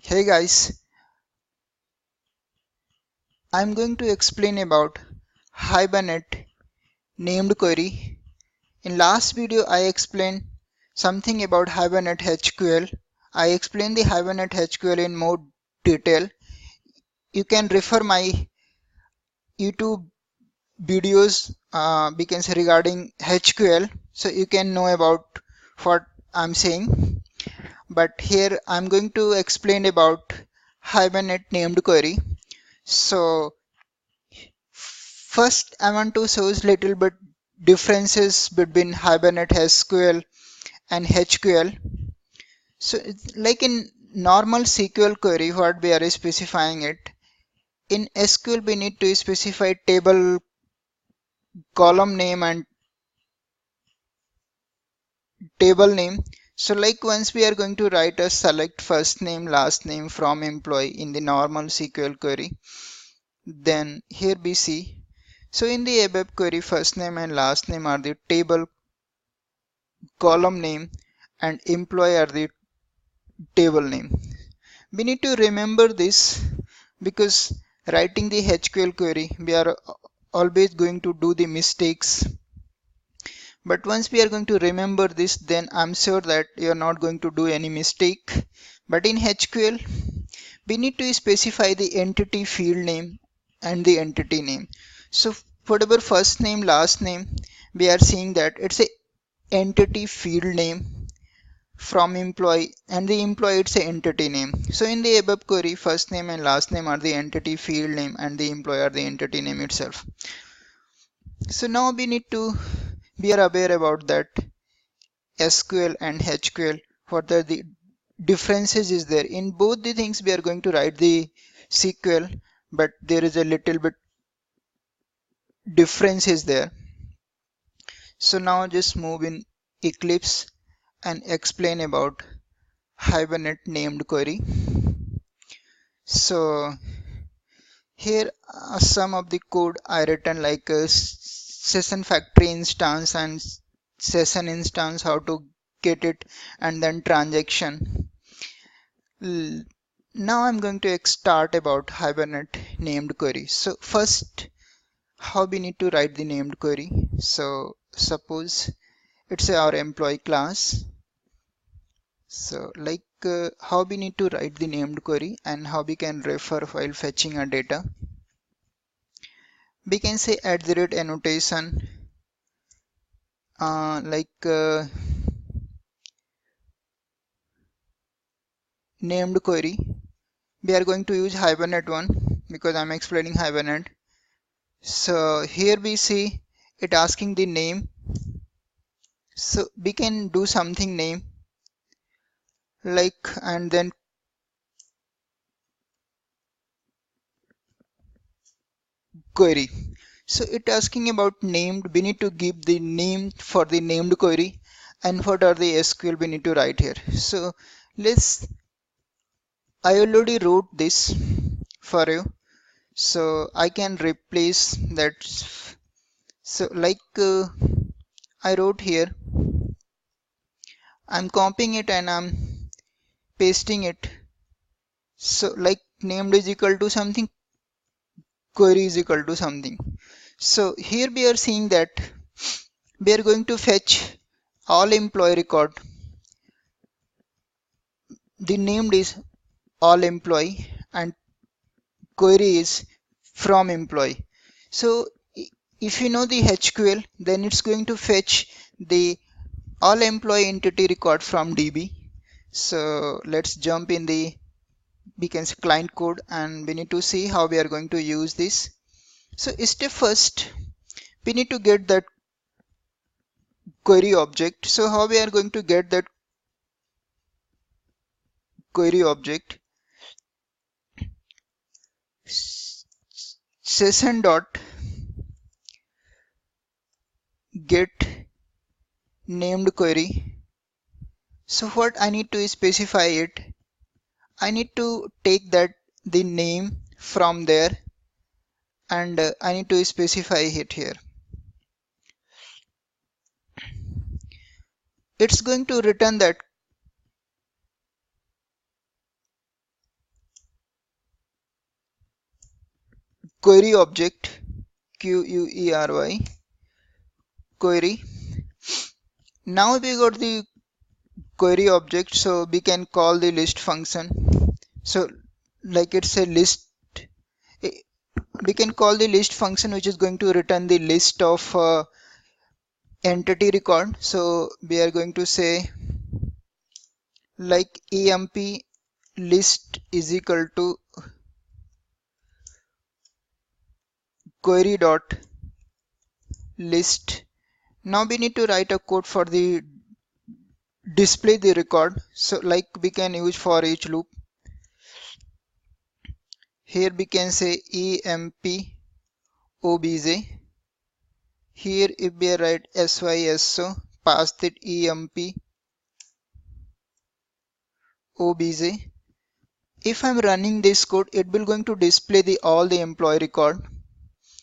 Hey guys, I'm going to explain about Hibernate named query. In last video I explained something about Hibernate HQL. I explained the Hibernate HQL in more detail. You can refer my YouTube videos we can say regarding HQL, so you can know about what I'm saying. But here I'm going to explain about Hibernate named query. So first, I want to show little bit differences between Hibernate SQL and HQL. So, like in normal SQL query, what we are specifying it. In SQL, we need to specify table column name and table name. So, like once we are going to write a select first name, last name from employee in the normal SQL query, then here we see. So, in the above query, first name and last name are the table column name and employee are the table name. We need to remember this because writing the HQL query we are always going to do the mistakes, but once we are going to remember this, then I'm sure that you are not going to do any mistake. But in HQL we need to specify the entity field name and the entity name. So whatever first name last name, we are seeing that it's a entity field name from employee, and the employee it's a entity name. So in the above query, first name and last name are the entity field name and the employee are the entity name itself. So now we need to be aware about that SQL and HQL, what are the differences is there. In both the things we are going to write the SQL, but there is a little bit difference is there. So now just move in Eclipse and explain about Hibernate named query. So here are some of the code I written, like a session factory instance and session instance, how to get it, and then transaction. Now I'm going to start about Hibernate named query. So first, how we need to write the named query. So suppose it's our employee class. So like how we need to write the named query and how we can refer while fetching our data. We can say @annotation named query. We are going to use Hibernate one because I'm explaining Hibernate. So here we see it asking the name. So we can do something name like, and then query. So it asking about named. We need to give the name for the named query and what are the SQL we need to write here. So I already wrote this for you, so I can replace that. So like I wrote here, I'm copying it and I'm pasting it. So like named is equal to something, query is equal to something. So here we are seeing that we are going to fetch all employee record. The named is all employee and query is from employee. So if you know the HQL, then it's going to fetch the all employee entity record from DB. So let's jump in the client code and we need to see how we are going to use this. So step first, we need to get that query object. So how we are going to get that query object? Session dot get named query. So what I need to specify it, I need to take that the name from there and I need to specify it here. It's going to return that query object, query query. Now we got the query object, so we can call the list function. So like it's a list, eh, we can call the list function which is going to return the list of entity record. So we are going to say like emp list is equal to query dot list. Now we need to write a code for the display the record. So like we can use for each loop. Here we can say emp obj. Here if we write syso, pass that emp obj. If I'm running this code, it will going to display the all the employee record.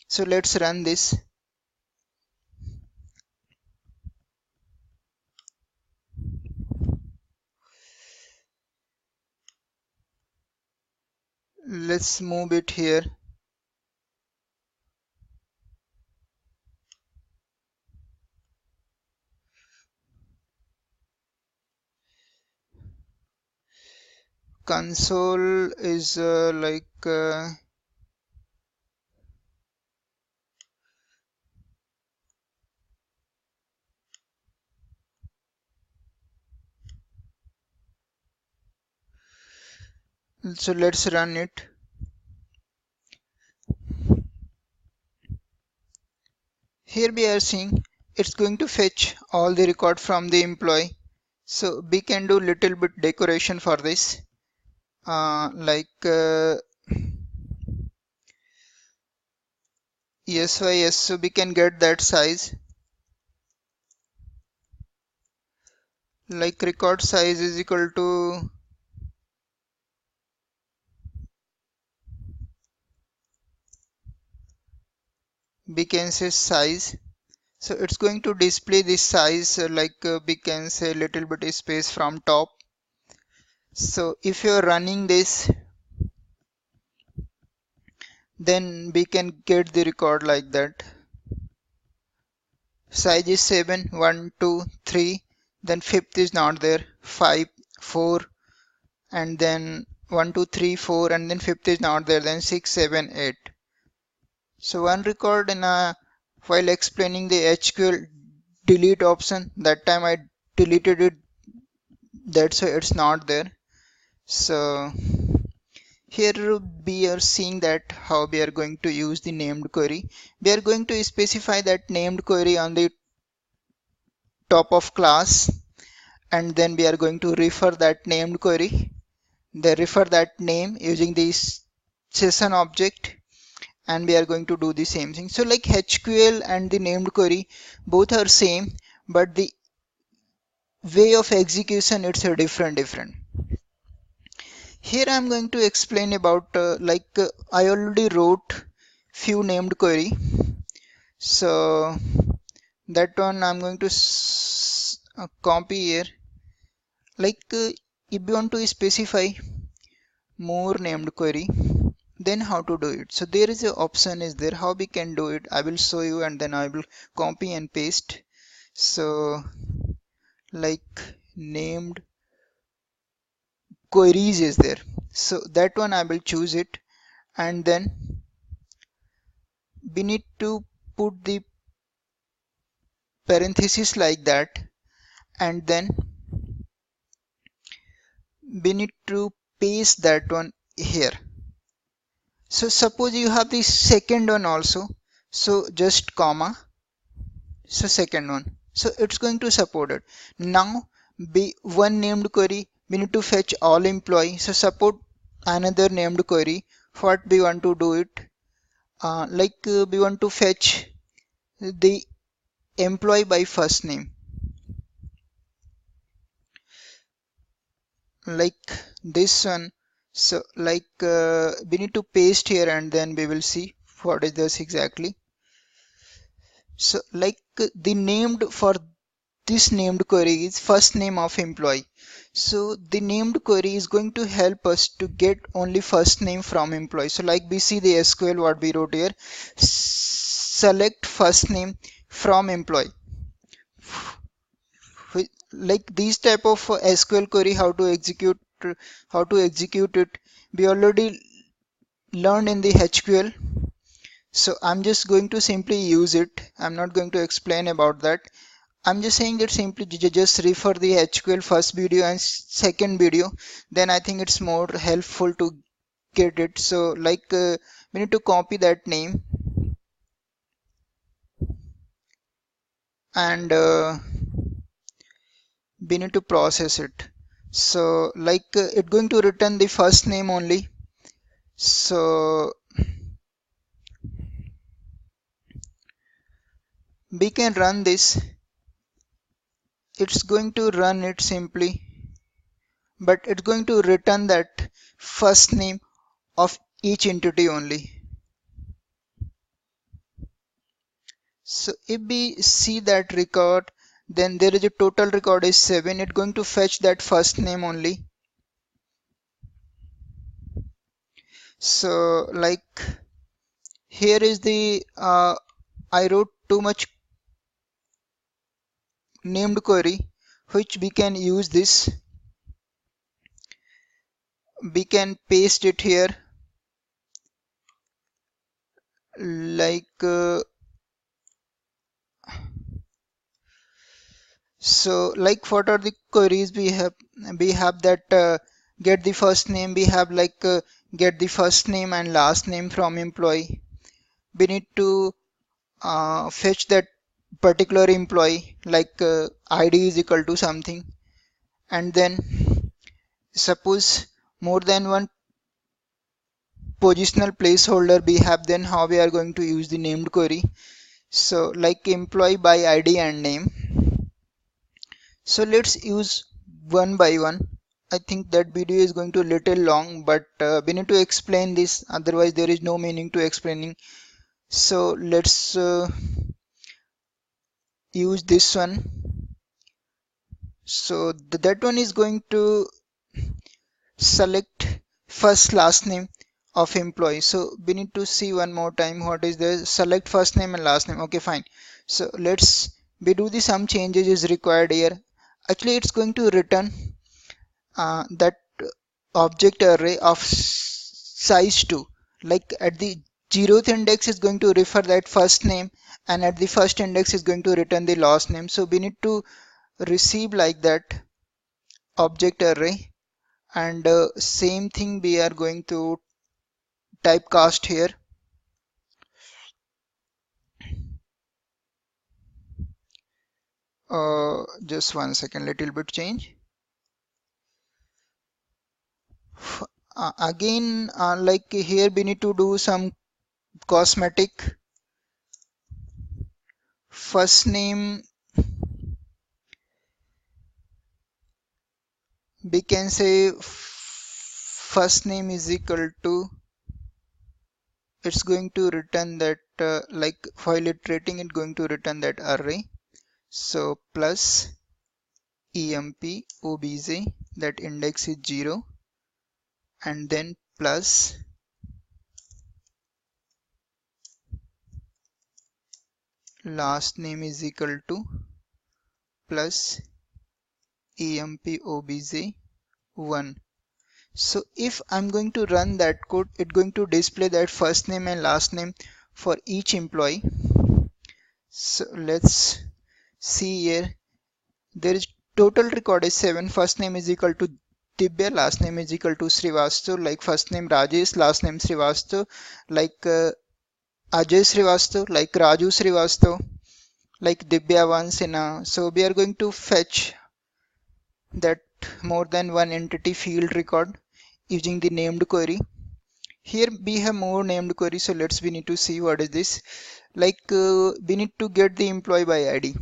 So let's run this. Let's move it here. Console is so let's run it. Here we are seeing it's going to fetch all the record from the employee. So we can do little bit decoration for this. Yes, so we can get that size. Like record size is equal to we can say size. So it's going to display this size we can say little bit space from top. So if you're running this, then we can get the record like that. Size is 7, 1, 2, 3, then fifth is not there, 5, 4, and then 1, 2, 3, 4, and then fifth is not there, then 6, 7, 8. So one record in a while explaining the HQL delete option, that time I deleted it, that's why it's not there. So here we are seeing that how we are going to use the named query. We are going to specify that named query on the top of class, and then we are going to refer that named query. They refer that name using this session object, and we are going to do the same thing. So like HQL and the named query both are same, but the way of execution it's a different. Here I'm going to explain about I already wrote few named query, so that one I'm going to copy here. If you want to specify more named query, then how to do it? So there is a option is there how we can do it. I will show you, and then I will copy and paste. So like named queries is there, so that one I will choose it, and then we need to put the parenthesis like that, and then we need to paste that one here. So suppose you have the second one also, so just comma, so second one, so it's going to support it. Now be one named query, we need to fetch all employee, so support another named query. What we want to do it, we want to fetch the employee by first name, like this one. So we need to paste here, and then we will see what is this exactly. So the named for this named query is first name of employee. So the named query is going to help us to get only first name from employee. So like we see the SQL what we wrote here, select first name from employee. Like these type of SQL query, how to execute it, we already learned in the HQL. So I'm just going to simply use it. I'm not going to explain about that. I'm just saying that simply just refer the HQL first video and second video. Then I think it's more helpful to get it. So like we need to copy that name and we need to process it. So like it's going to return the first name only. So we can run this. It's going to run it simply, but it's going to return that first name of each entity only. So if we see that record, then there is a total record is 7. It's going to fetch that first name only. So like here is the I wrote too much named query, which we can use this. We can paste it here like so like what are the queries we have? We have that get the first name. We have like get the first name and last name from employee. We need to fetch that particular employee, like ID is equal to something, and then suppose more than one positional placeholder we have, then how we are going to use the named query. So like employee by ID and name. So let's use one by one. I think that video is going to little long, but we need to explain this, otherwise there is no meaning to explaining. So let's use this one. So that one is going to select first last name of employee. So we need to see one more time what is the select first name and last name. Okay, fine. So let's we do the some changes is required here. Actually it's going to return that object array of size 2. Like at the 0th index is going to refer that first name, and at the first index is going to return the last name. So we need to receive like that object array, and same thing we are going to typecast here. Just one second, little bit change. Again like here we need to do some cosmetic. First name we can say first name is equal to, it's going to return that like while iterating it's going to return that array. So plus emp obj, that index is 0, and then plus last name is equal to plus emp obj 1. So if I'm going to run that code, it's going to display that first name and last name for each employee. So let's see here. There is total record is 7. First name is equal to Divya, last name is equal to Srivastav. Like first name Rajesh, last name Srivastav. Like Ajay Srivastav, like Raju Srivastav, like Divya Vansina. So we are going to fetch that more than one entity field record using the named query. Here we have more named query, so we need to see what is this. Like we need to get the employee by ID.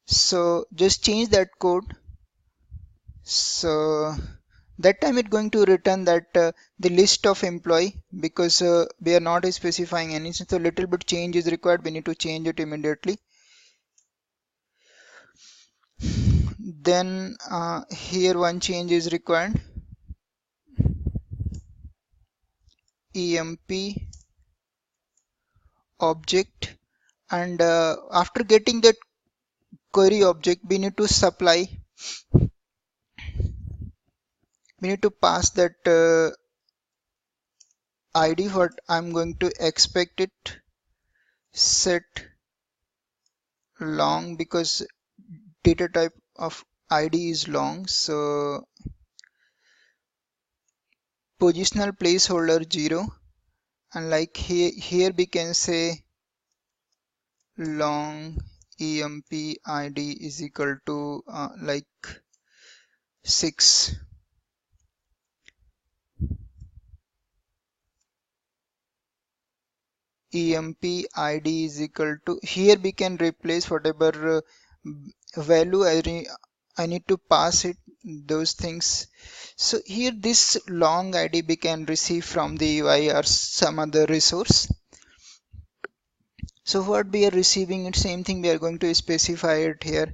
So just change that code. So that time it's going to return that the list of employee, because we are not specifying anything. So little bit change is required. We need to change it immediately. Then here one change is required. emp object, and after getting that query object, we need to pass that id what I'm going to expect it. Set long, because data type of id is long, so positional placeholder 0, and like here we can say long emp id is equal to like 6. emp id is equal to, here we can replace whatever value I need to pass it, those things. So here this long id we can receive from the UI or some other resource. So what we are receiving, it same thing, we are going to specify it here,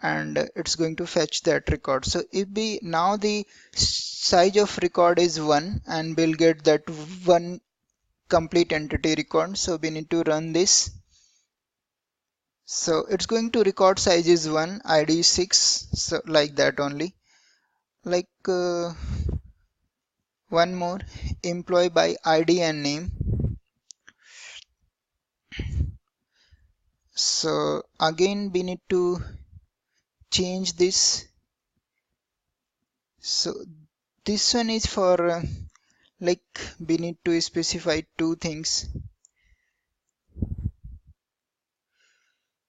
and it's going to fetch that record. So if we now the size of record is 1, and we'll get that one complete entity record. So we need to run this. So it's going to record size is 1, id is 6, so like that only. Like one more, employee by id and name. So again we need to change this. So this one is for like we need to specify two things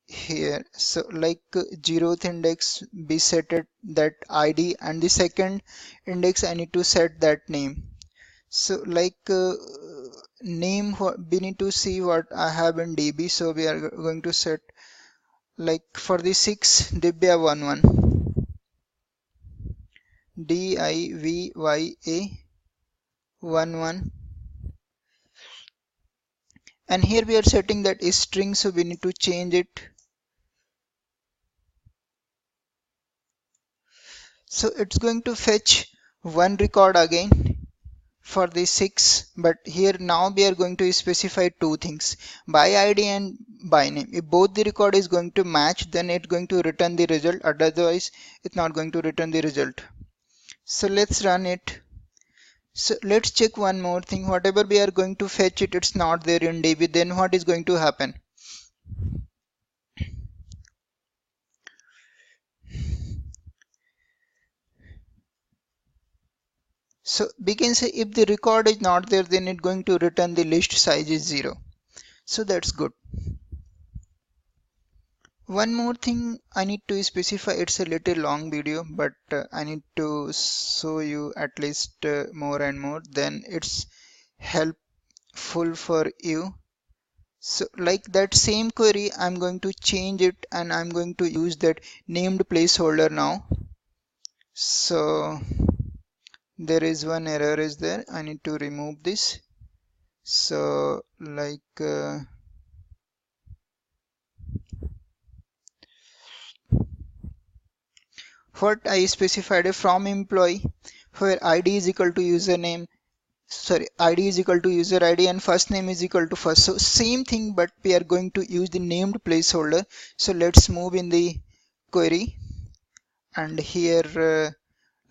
here. So like 0th index be set at that id, and the second index I need to set that name. So like name, we need to see what I have in db, so we are going to set like for the 6 divya11 divya11, and here we are setting that is string, so we need to change it. So it's going to fetch one record again for the 6, but here now we are going to specify two things, by id and by name. If both the record is going to match, then it's going to return the result, otherwise it's not going to return the result. So let's run it. So let's check one more thing, whatever we are going to fetch it, it's not there in db, then what is going to happen? So we can say if the record is not there, then it's going to return the list size is 0. So that's good. One more thing I need to specify, it's a little long video, but I need to show you at least more and more, then it's helpful for you. So like that same query, I'm going to change it, and I'm going to use that named placeholder now. So there is one error is there, I need to remove this. So like what I specified a from employee, where id is equal to username, sorry, id is equal to user id, and first name is equal to first. So same thing, but we are going to use the named placeholder. So let's move in the query, and here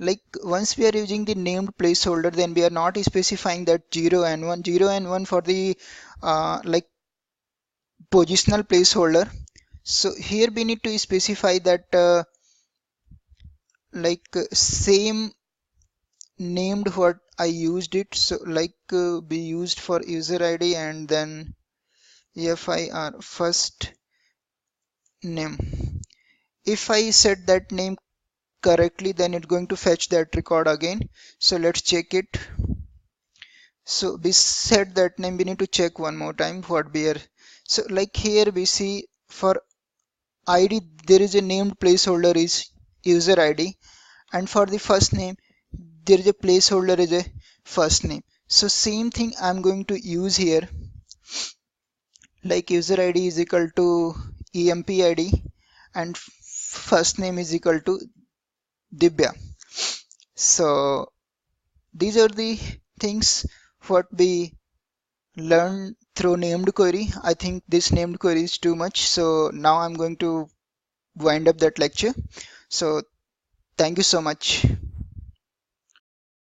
like once we are using the named placeholder, then we are not specifying that 0 and 1, 0 and 1 for the like positional placeholder. So here we need to specify that like same named what I used it. So like we used for user ID, and then FIR first name. If I set that name correctly, then it's going to fetch that record again. So let's check it. So we set that name, we need to check one more time what we are. So like here we see for ID there is a named placeholder is user ID, and for the first name there is a placeholder is a first name. So same thing I'm going to use here, like user ID is equal to emp ID, and first name is equal to Dibya. So these are the things what we learn through named query. I think this named query is too much, so now I'm going to wind up that lecture. So thank you so much.